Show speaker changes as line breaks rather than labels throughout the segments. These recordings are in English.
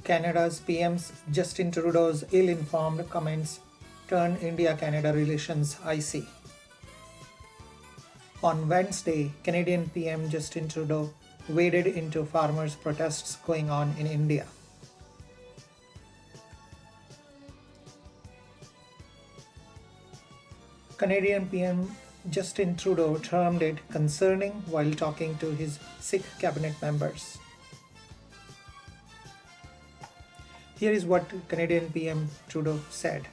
Canada's PM Justin Trudeau's ill-informed comments turn India-Canada relations icy. On Wednesday, Canadian PM Justin Trudeau waded into farmers' protests going on in India. Canadian PM Justin Trudeau termed it concerning while talking to his Sikh cabinet members. Here is what Canadian PM Trudeau said.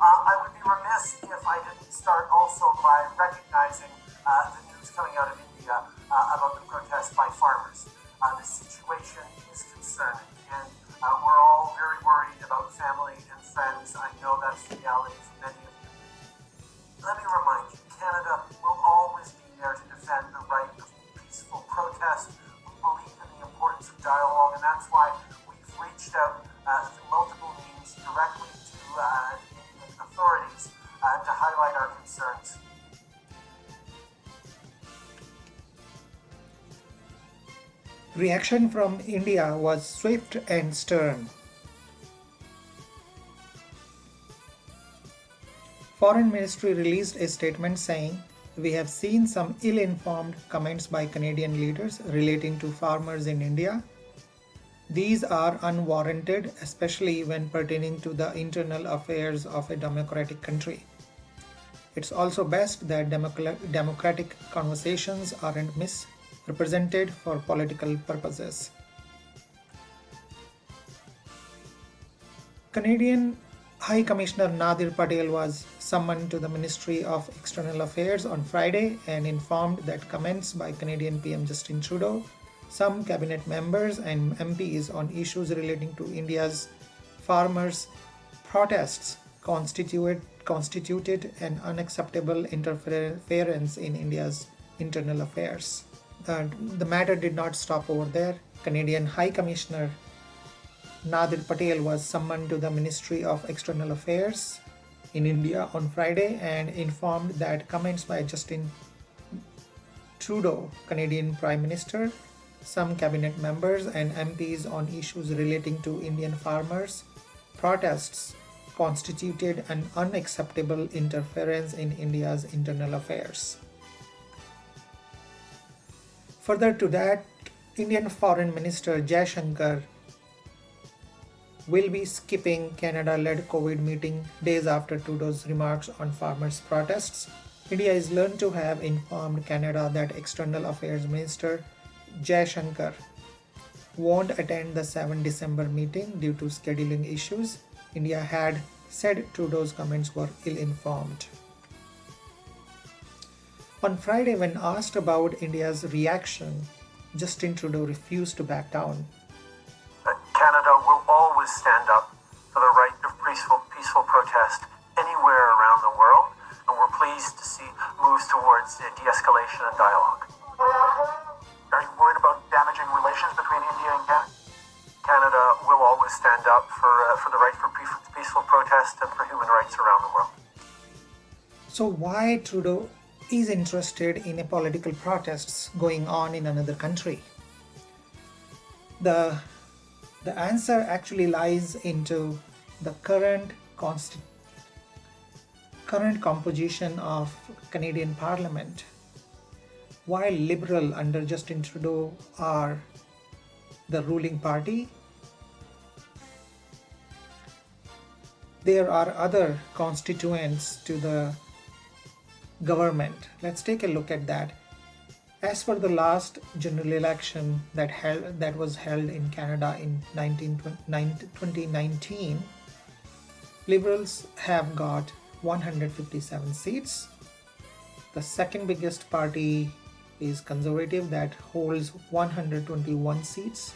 I would be remiss if I didn't start also by recognizing the news coming out of India about the protest by farmers. The situation is concerning, and we're all very worried about family and friends. I know that's the reality for many of you. Let me remind you, Canada will always be there to defend the right of peaceful protest. We believe in the importance of dialogue, and that's why we've reached out through multiple means directly to Indian authorities to highlight our concerns.
Reaction from India was swift and stern. Foreign Ministry released a statement saying, "We have seen some ill-informed comments by Canadian leaders relating to farmers in India. These are unwarranted, especially when pertaining to the internal affairs of a democratic country. It's also best that democratic conversations aren't misrepresented for political purposes." Canadian High Commissioner Nadir Patel was summoned to the Ministry of External Affairs on Friday and informed that comments by Canadian PM Justin Trudeau, some cabinet members and MPs on issues relating to India's farmers' protests constituted an unacceptable interference in India's internal affairs. The matter did not stop over there. Canadian High Commissioner Nadir Patel was summoned to the Ministry of External Affairs in India on Friday and informed that comments by Justin Trudeau, Canadian Prime Minister, some cabinet members and MPs on issues relating to Indian farmers' protests constituted an unacceptable interference in India's internal affairs. Further to that, Indian Foreign Minister Jaishankar will be skipping Canada-led COVID meeting days after Trudeau's remarks on farmers' protests. India is learned to have informed Canada that External Affairs Minister Jaishankar won't attend the 7 December meeting due to scheduling issues. India had said Trudeau's comments were ill-informed. On Friday, when asked about India's reaction, Justin Trudeau refused to back down.
Canada will always stand up for the right of peaceful protest anywhere around the world, and we're pleased to see moves towards de-escalation and dialogue. Are you worried about damaging relations between India and Canada? Canada will always stand up for the right for peaceful protest and for human rights around the world.
So why Trudeau is interested in a political protests going on in another country? The answer actually lies into the current composition of Canadian Parliament. While Liberal under Justin Trudeau are the ruling party, there are other constituents to the government. Let's take a look at that. As per the last general election that was held in Canada in 2019, Liberals have got 157 seats. The second biggest party is Conservative that holds 121 seats.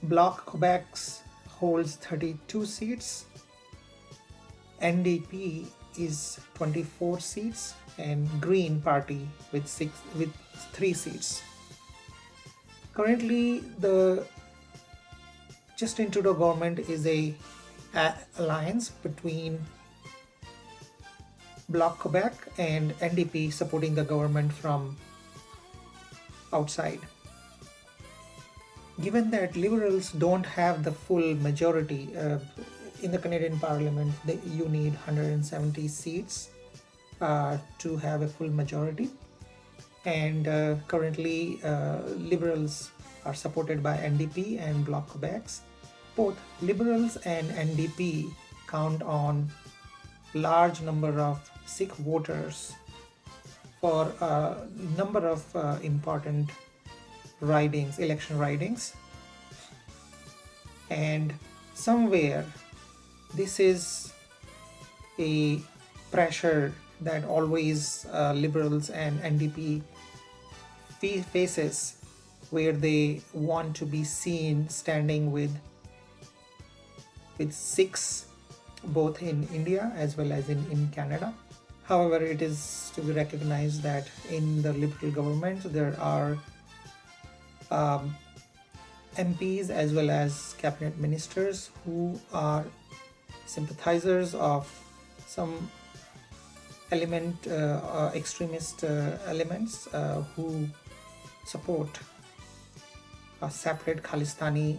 Bloc Quebec holds 32 seats. NDP is 24 seats and Green Party with 3 seats. Currently, the Justin Trudeau government is a alliance between Bloc Quebec and NDP supporting the government from outside. Given that Liberals don't have the full majority in the Canadian Parliament, you need 170 seats to have a full majority. And currently, Liberals are supported by NDP and Bloc Quebecs. Both Liberals and NDP count on large number of Sikh voters for a number of important ridings, election ridings, and somewhere this is a pressure that always Liberals and NDP faces, where they want to be seen standing with Sikhs both in India as well as in Canada. However, it is to be recognized that in the Liberal government there are MPs as well as cabinet ministers who are sympathizers of some extremist elements who support a separate Khalistani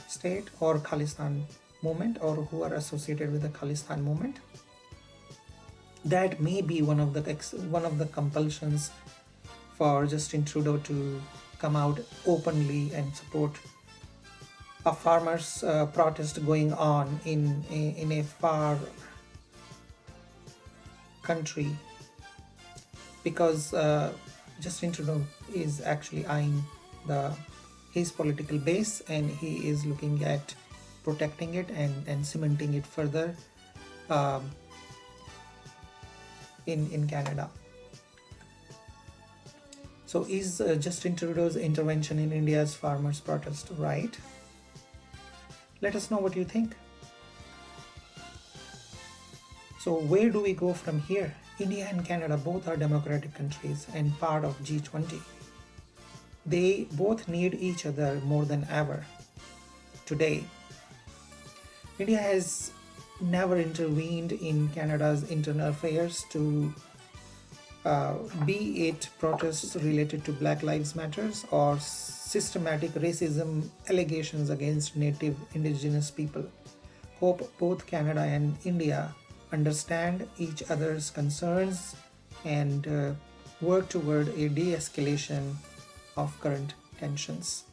state or Khalistan movement, or who are associated with the Khalistan movement. That may be one of the compulsions for Justin Trudeau to come out openly and support a farmers' protest going on in a far country, because Justin Trudeau is actually eyeing his political base, and he is looking at protecting it and cementing it further in Canada. So is Justin Trudeau's intervention in India's farmers' protest right? Let us know what you think. So where do we go from here? India and Canada both are democratic countries and part of G20. They both need each other more than ever today. India has never intervened in Canada's internal affairs, to be it protests related to Black Lives Matters or systematic racism allegations against native indigenous people. Hope both Canada and India understand each other's concerns and work toward a de-escalation of current tensions.